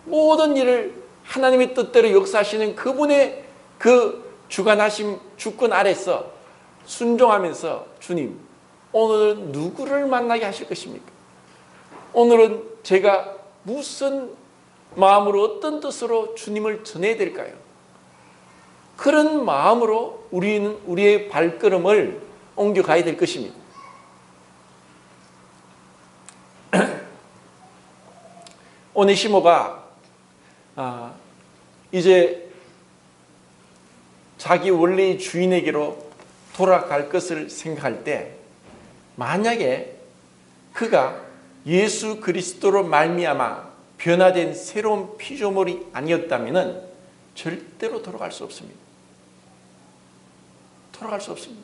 모든 일을 하나님의 뜻대로 역사하시는 그분의 그 주관하심 주권 아래서 순종하면서 주님 오늘은 누구를 만나게 하실 것입니까? 오늘은 제가 무슨 마음으로 어떤 뜻으로 주님을 전해야 될까요? 그런 마음으로 우리는 우리의 발걸음을 옮겨가야 될 것입니다. 오네시모가 이제 자기 원래의 주인에게로 돌아갈 것을 생각할 때 만약에 그가 예수 그리스도로 말미암아 변화된 새로운 피조물이 아니었다면 절대로 돌아갈 수 없습니다. 돌아갈 수 없습니다.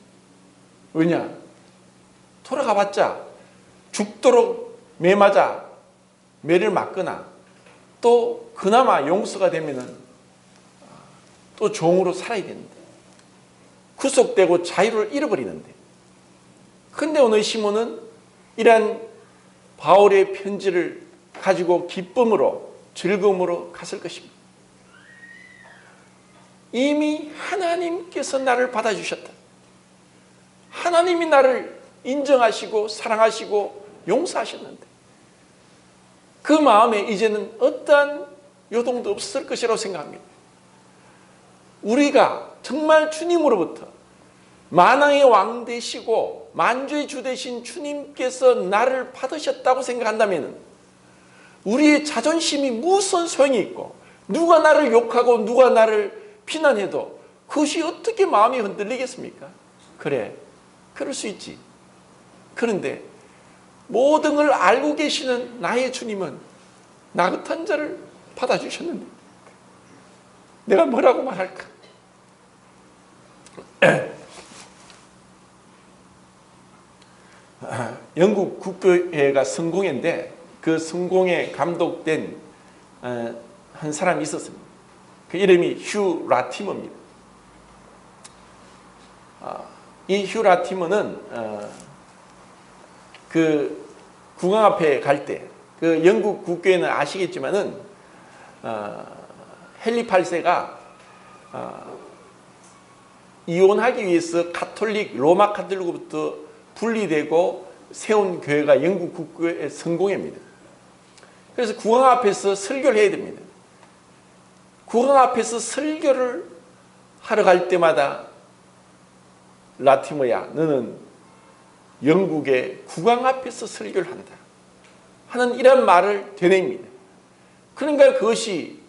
왜냐? 돌아가봤자 죽도록 매 맞아 매를 맞거나 또 그나마 용서가 되면은 또 종으로 살아야 되는데 구속되고 자유를 잃어버리는데 근데 오늘 시몬은 이러한 바울의 편지를 가지고 기쁨으로 즐거움으로 갔을 것입니다. 이미 하나님께서 나를 받아주셨다. 하나님이 나를 인정하시고 사랑하시고 용서하셨는데 그 마음에 이제는 어떠한 요동도 없을 것이라고 생각합니다. 우리가 정말 주님으로부터 만왕의 왕 되시고 만주의 주 되신 주님께서 나를 받으셨다고 생각한다면 우리의 자존심이 무슨 소용이 있고 누가 나를 욕하고 누가 나를 비난해도 그것이 어떻게 마음이 흔들리겠습니까? 그래, 그럴 수 있지. 그런데 모든 걸 알고 계시는 나의 주님은 나 같은 자를 받아주셨는데 내가 뭐라고 말할까? 영국 국교회가 성공회인데 그 성공회 감독된 한 사람이 있었습니다. 그 이름이 휴 라티머입니다. 이 휴 라티머는 그 국왕 앞에 갈 때 그 영국 국교회는 아시겠지만은 헨리 8세가 이혼하기 위해서 로마 카톨릭으로부터 분리되고 세운 교회가 영국 국교회의 성공회입니다. 그래서 국왕 앞에서 설교를 해야 됩니다. 국왕 앞에서 설교를 하러 갈 때마다 라티머야, 너는 영국의 국왕 앞에서 설교를 한다 하는 이런 말을 되뇌입니다. 그러니까 그것이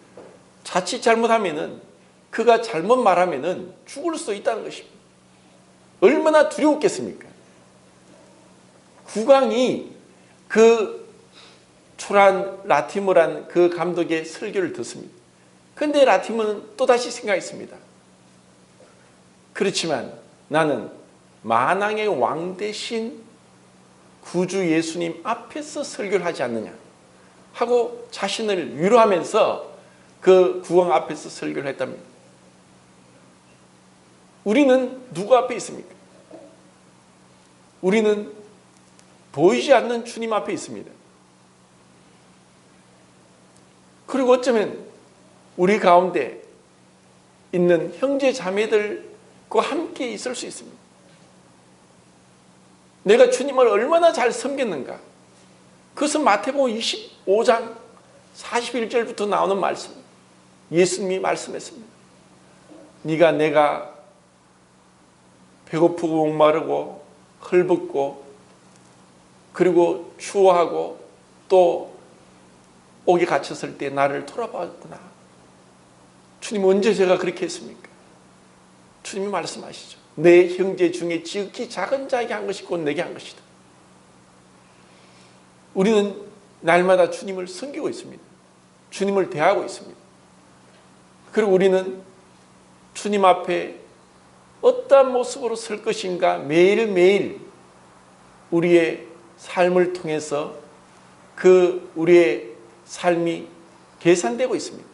자칫 잘못하면은 그가 잘못 말하면은 죽을 수 있다는 것입니다. 얼마나 두려웠겠습니까? 국왕이 그 초란 라티머란 그 감독의 설교를 듣습니다. 그런데 라티머는 또다시 생각했습니다. 그렇지만 나는 만왕의 왕 대신 구주 예수님 앞에서 설교를 하지 않느냐 하고 자신을 위로하면서 그 국왕 앞에서 설교를 했답니다. 우리는 누구 앞에 있습니까? 우리는 보이지 않는 주님 앞에 있습니다. 그리고 어쩌면 우리 가운데 있는 형제 자매들과 함께 있을 수 있습니다. 내가 주님을 얼마나 잘 섬겼는가. 그것은 마태복음 25장 41절부터 나오는 말씀. 예수님이 말씀했습니다. 네가 내가 배고프고 목마르고 헐벗고 그리고 추워하고 또 옥에 갇혔을 때 나를 돌아봤구나. 주님 언제 제가 그렇게 했습니까? 주님이 말씀하시죠. 내 형제 중에 지극히 작은 자에게 한 것이 곧 내게 한 것이다. 우리는 날마다 주님을 섬기고 있습니다. 주님을 대하고 있습니다. 그리고 우리는 주님 앞에 어떠한 모습으로 설 것인가 매일매일 우리의 삶을 통해서 그 우리의 삶이 계산되고 있습니다.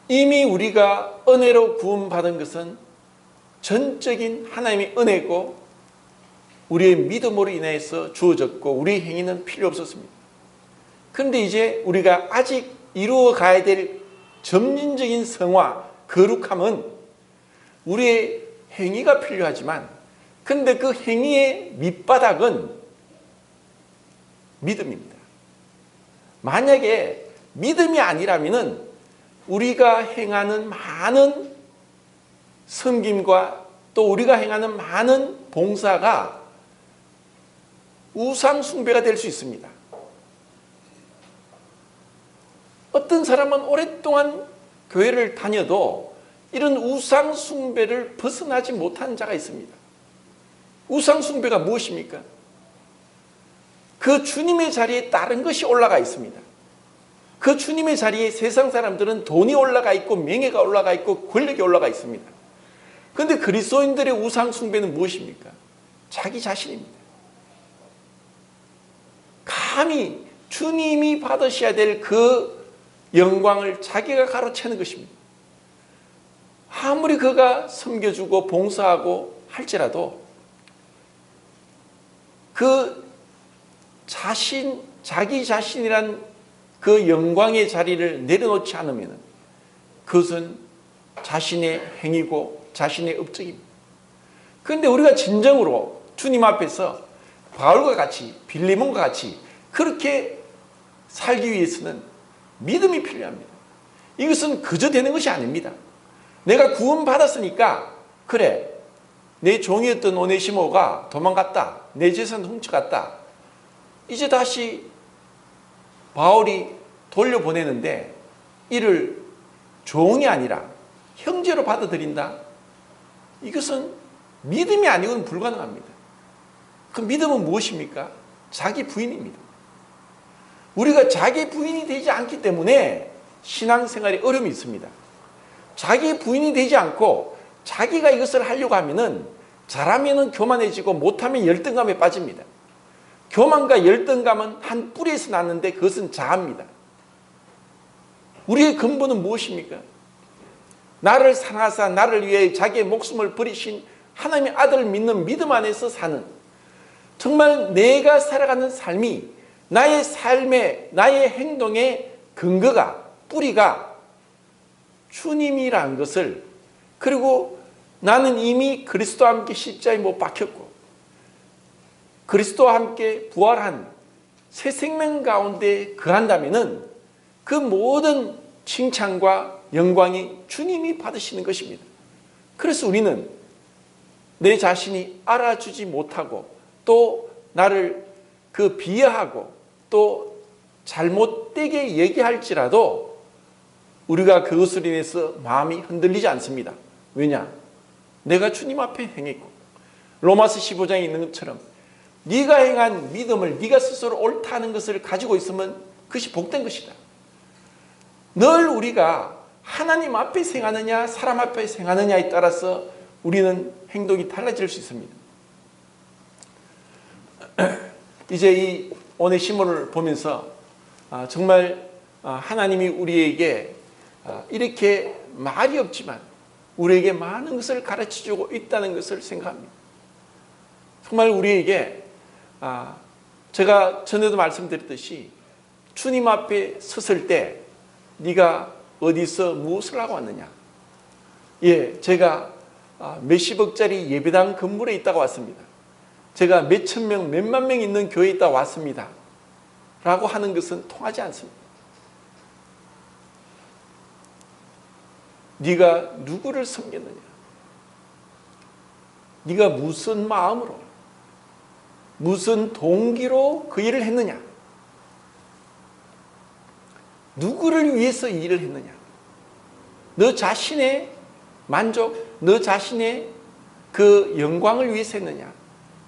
이미 우리가 은혜로 구원받은 것은 전적인 하나님의 은혜고 우리의 믿음으로 인해서 주어졌고 우리의 행위는 필요 없었습니다. 그런데 이제 우리가 아직 이루어 가야 될 점진적인 성화, 거룩함은 우리의 행위가 필요하지만 그런데 그 행위의 밑바닥은 믿음입니다. 만약에 믿음이 아니라면 우리가 행하는 많은 섬김과 또 우리가 행하는 많은 봉사가 우상 숭배가 될 수 있습니다. 어떤 사람은 오랫동안 교회를 다녀도 이런 우상 숭배를 벗어나지 못한 자가 있습니다. 우상 숭배가 무엇입니까? 그 주님의 자리에 다른 것이 올라가 있습니다. 그 주님의 자리에 세상 사람들은 돈이 올라가 있고 명예가 올라가 있고 권력이 올라가 있습니다. 그런데 그리스도인들의 우상 숭배는 무엇입니까? 자기 자신입니다. 감히 주님이 받으셔야 될 그 영광을 자기가 가로채는 것입니다. 아무리 그가 섬겨주고 봉사하고 할지라도 그 자기 자신이란 그 영광의 자리를 내려놓지 않으면 그것은 자신의 행위고 자신의 업적입니다. 그런데 우리가 진정으로 주님 앞에서 바울과 같이 빌레몬과 같이 그렇게 살기 위해서는 믿음이 필요합니다. 이것은 그저 되는 것이 아닙니다. 내가 구원받았으니까 그래 내 종이었던 오네시모가 도망갔다. 내 재산 훔쳐갔다. 이제 다시 바울이 돌려보내는데 이를 종이 아니라 형제로 받아들인다. 이것은 믿음이 아니고는 불가능합니다. 그 믿음은 무엇입니까? 자기 부인입니다. 우리가 자기 부인이 되지 않기 때문에 신앙생활에 어려움이 있습니다. 자기 부인이 되지 않고 자기가 이것을 하려고 하면은 잘하면은 교만해지고 못하면 열등감에 빠집니다. 교만과 열등감은 한 뿌리에서 났는데 그것은 자아입니다. 우리의 근본은 무엇입니까? 나를 사랑하사 나를 위해 자기의 목숨을 버리신 하나님의 아들을 믿는 믿음 안에서 사는 정말 내가 살아가는 삶이 나의 삶의 나의 행동의 근거가 뿌리가 주님이라는 것을 그리고 나는 이미 그리스도와 함께 십자가에 못 박혔고 그리스도와 함께 부활한 새 생명 가운데 거한다면은 그 모든 칭찬과 영광이 주님이 받으시는 것입니다. 그래서 우리는 내 자신이 알아주지 못하고 또 나를 그 비하하고 또 잘못되게 얘기할지라도 우리가 그것으로 인해서 마음이 흔들리지 않습니다. 왜냐? 내가 주님 앞에 행했고 로마서 15장에 있는 것처럼 네가 행한 믿음을 네가 스스로 옳다는 것을 가지고 있으면 그것이 복된 것이다. 늘 우리가 하나님 앞에 행하느냐 사람 앞에 행하느냐에 따라서 우리는 행동이 달라질 수 있습니다. 이제 이 오네시모를 보면서 정말 하나님이 우리에게 이렇게 말이 없지만 우리에게 많은 것을 가르쳐주고 있다는 것을 생각합니다. 정말 우리에게 제가 전에도 말씀드렸듯이 주님 앞에 섰을 때 네가 어디서 무엇을 하고 왔느냐. 예, 제가 몇십억짜리 예배당 건물에 있다가 왔습니다. 제가 몇천 명, 몇만 명 있는 교회에 있다 왔습니다. 라고 하는 것은 통하지 않습니다. 네가 누구를 섬겼느냐? 네가 무슨 마음으로, 무슨 동기로 그 일을 했느냐? 누구를 위해서 이 일을 했느냐? 너 자신의 만족, 너 자신의 그 영광을 위해서 했느냐?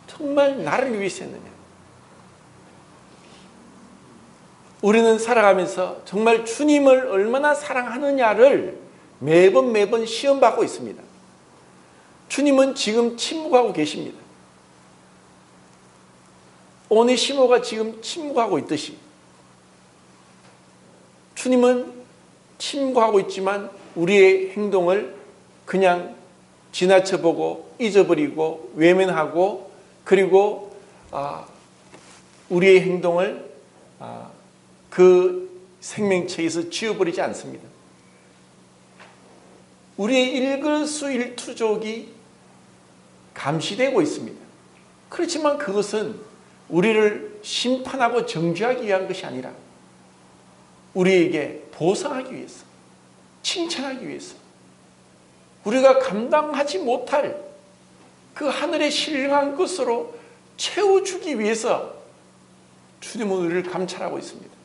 정말 나를 위해서 했느냐? 우리는 살아가면서 정말 주님을 얼마나 사랑하느냐를 매번 시험받고 있습니다. 주님은 지금 침묵하고 계십니다. 오네시모가 지금 침묵하고 있듯이 주님은 침묵하고 있지만 우리의 행동을 그냥 지나쳐보고 잊어버리고 외면하고 그리고 우리의 행동을 그 생명체에서 지워버리지 않습니다. 우리의 일거수일투족이 감시되고 있습니다. 그렇지만 그것은 우리를 심판하고 정죄하기 위한 것이 아니라 우리에게 보상하기 위해서, 칭찬하기 위해서, 우리가 감당하지 못할 그 하늘의 신령한 것으로 채워주기 위해서 주님은 우리를 감찰하고 있습니다.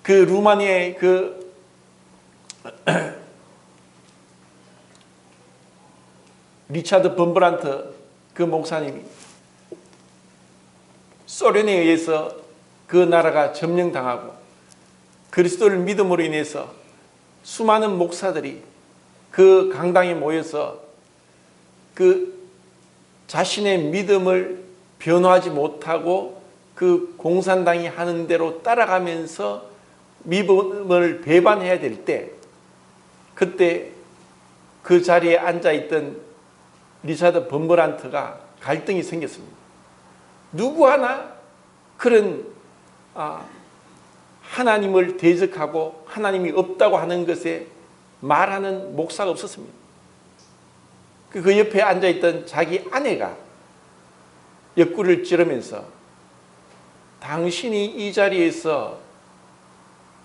그 루마니아의 그 리차드 범브란트 그 목사님이 소련에 의해서 그 나라가 점령당하고 그리스도를 믿음으로 인해서 수많은 목사들이 그 강당에 모여서 그 자신의 믿음을 변호하지 못하고 그 공산당이 하는 대로 따라가면서 믿음을 배반해야 될 때 그때 그 자리에 앉아있던 리차드 범브란트가 갈등이 생겼습니다. 누구 하나 그런 하나님을 대적하고 하나님이 없다고 하는 것에 말하는 목사가 없었습니다. 그 옆에 앉아있던 자기 아내가 옆구리를 찌르면서 당신이 이 자리에서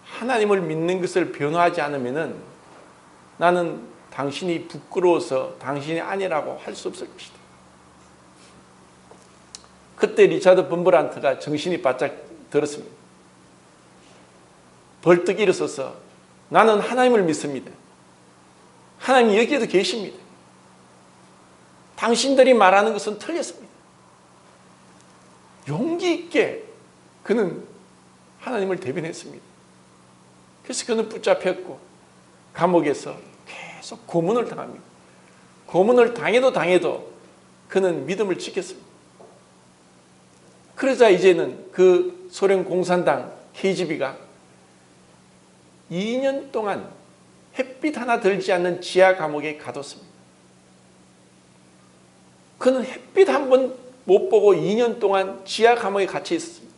하나님을 믿는 것을 변호하지 않으면 나는 당신이 부끄러워서 당신의 아내라고 할 수 없을 것이다. 그때 리차드 범브란트가 정신이 바짝 들었습니다. 벌떡 일어서서 나는 하나님을 믿습니다. 하나님이 여기에도 계십니다. 당신들이 말하는 것은 틀렸습니다. 용기 있게 그는 하나님을 대변했습니다. 그래서 그는 붙잡혔고 감옥에서 계속 고문을 당합니다. 고문을 당해도 그는 믿음을 지켰습니다. 그러자 이제는 그 소련 공산당 KGB가 2년 동안 햇빛 하나 들지 않는 지하 감옥에 가뒀습니다. 그는 햇빛 한 번 못 보고 2년 동안 지하 감옥에 갇혀 있었습니다.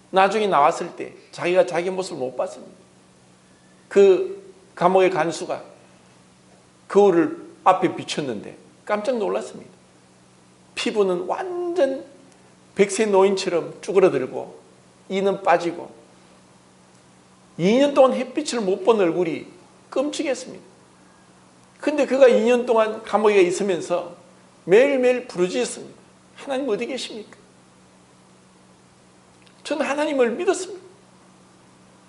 나중에 나왔을 때 자기가 자기 모습을 못 봤습니다. 그 감옥의 간수가 거울을 앞에 비췄는데 깜짝 놀랐습니다. 피부는 완전 백세 노인처럼 쭈그러들고 이는 빠지고 2년 동안 햇빛을 못 본 얼굴이 끔찍했습니다. 근데 그가 2년 동안 감옥에 있으면서 매일매일 부르짖었습니다. 하나님 어디 계십니까? 저는 하나님을 믿었습니다.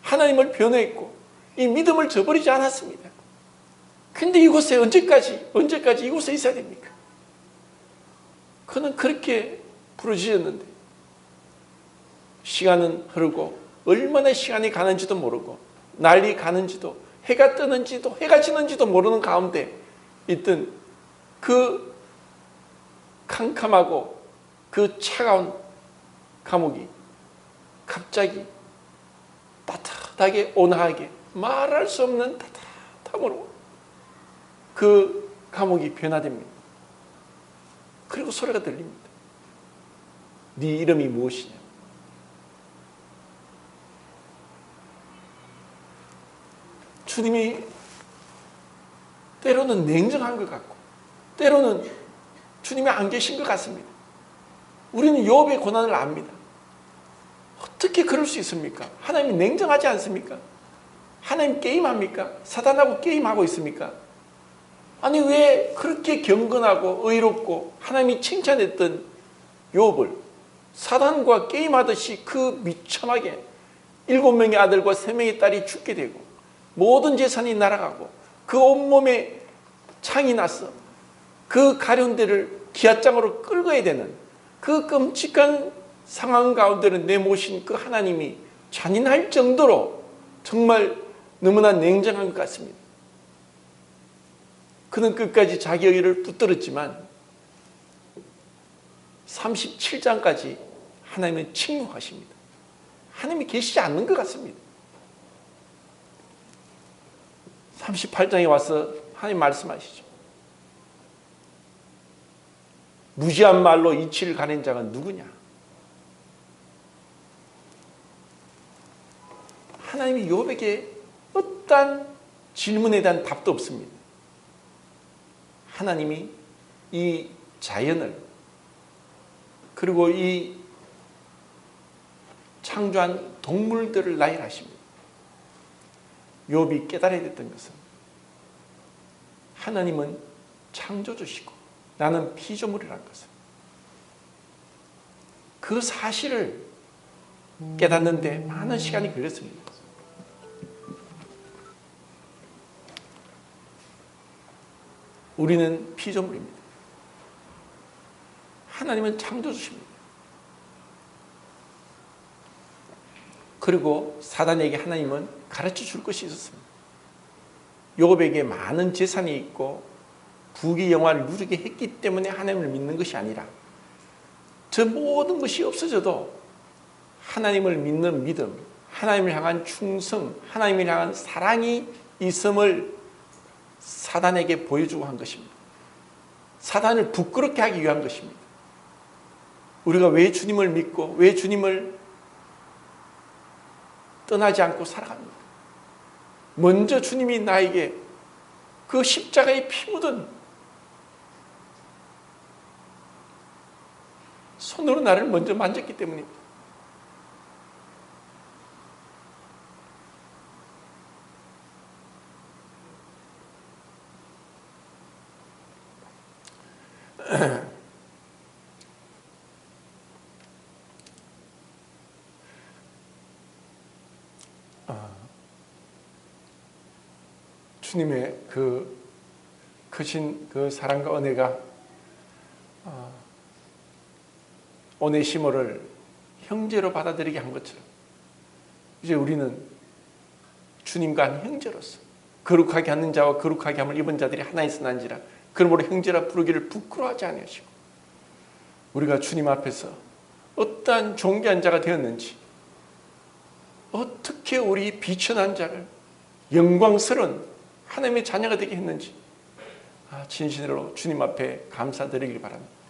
하나님을 변호했고 이 믿음을 저버리지 않았습니다. 근데 이곳에 언제까지 이곳에 있어야 됩니까? 그는 그렇게 부르짖었는데 시간은 흐르고 얼마나 시간이 가는지도 모르고 날이 가는지도 해가 뜨는지도 해가 지는지도 모르는 가운데 있던 그 캄캄하고 그 차가운 감옥이 갑자기 따뜻하게 온화하게 말할 수 없는 따뜻함으로 그 감옥이 변화됩니다. 그리고 소리가 들립니다. 네 이름이 무엇이냐? 주님이 때로는 냉정한 것 같고 때로는 주님이 안 계신 것 같습니다. 우리는 욥의 고난을 압니다. 어떻게 그럴 수 있습니까? 하나님이 냉정하지 않습니까? 하나님 게임합니까? 사단하고 게임하고 있습니까? 아니 왜 그렇게 경건하고 의롭고 하나님이 칭찬했던 욥을 사단과 게임하듯이 그 비참하게 7명의 아들과 3명의 딸이 죽게 되고 모든 재산이 날아가고 그 온몸에 창이 났어 그 가련대를 기아장으로 끌어야 되는 그 끔찍한 상황 가운데를 내모신 그 하나님이 잔인할 정도로 정말 너무나 냉정한 것 같습니다. 그는 끝까지 자기 의를 붙들었지만 37장까지 하나님은 침묵하십니다. 하나님이 계시지 않는 것 같습니다. 38장에 와서 하나님 말씀하시죠. 무지한 말로 이치를 가낸 자가 누구냐? 하나님이 욥에게 어떠한 질문에 대한 답도 없습니다. 하나님이 이 자연을 그리고 이 창조한 동물들을 나열하십니다. 욥이 깨달아야 됐던 것은 하나님은 창조주시고 나는 피조물이라는 것을 그 사실을 깨닫는데 많은 시간이 걸렸습니다. 우리는 피조물입니다. 하나님은 창조주십니다. 그리고 사단에게 하나님은 가르쳐 줄 것이 있었습니다. 욥에게 많은 재산이 있고 부귀 영화를 누리게 했기 때문에 하나님을 믿는 것이 아니라 저 모든 것이 없어져도 하나님을 믿는 믿음, 하나님을 향한 충성, 하나님을 향한 사랑이 있음을 사단에게 보여주고 한 것입니다. 사단을 부끄럽게 하기 위한 것입니다. 우리가 왜 주님을 믿고 왜 주님을 떠나지 않고 살아갑니까? 먼저 주님이 나에게 그 십자가에 피 묻은 손으로 나를 먼저 만졌기 때문입니다. 주님의 그 크신 그 사랑과 은혜가 오네시모를 형제로 받아들이게 한 것처럼 이제 우리는 주님과 한 형제로서 거룩하게 하는 자와 거룩하게 함을 입은 자들이 하나 있으나니라. 그러므로 형제라 부르기를 부끄러워하지 아니하시고 우리가 주님 앞에서 어떠한 존귀한 자가 되었는지, 어떻게 우리 비천한 자를 영광스러운 하나님의 자녀가 되게 했는지 진실로 주님 앞에 감사드리길 바랍니다.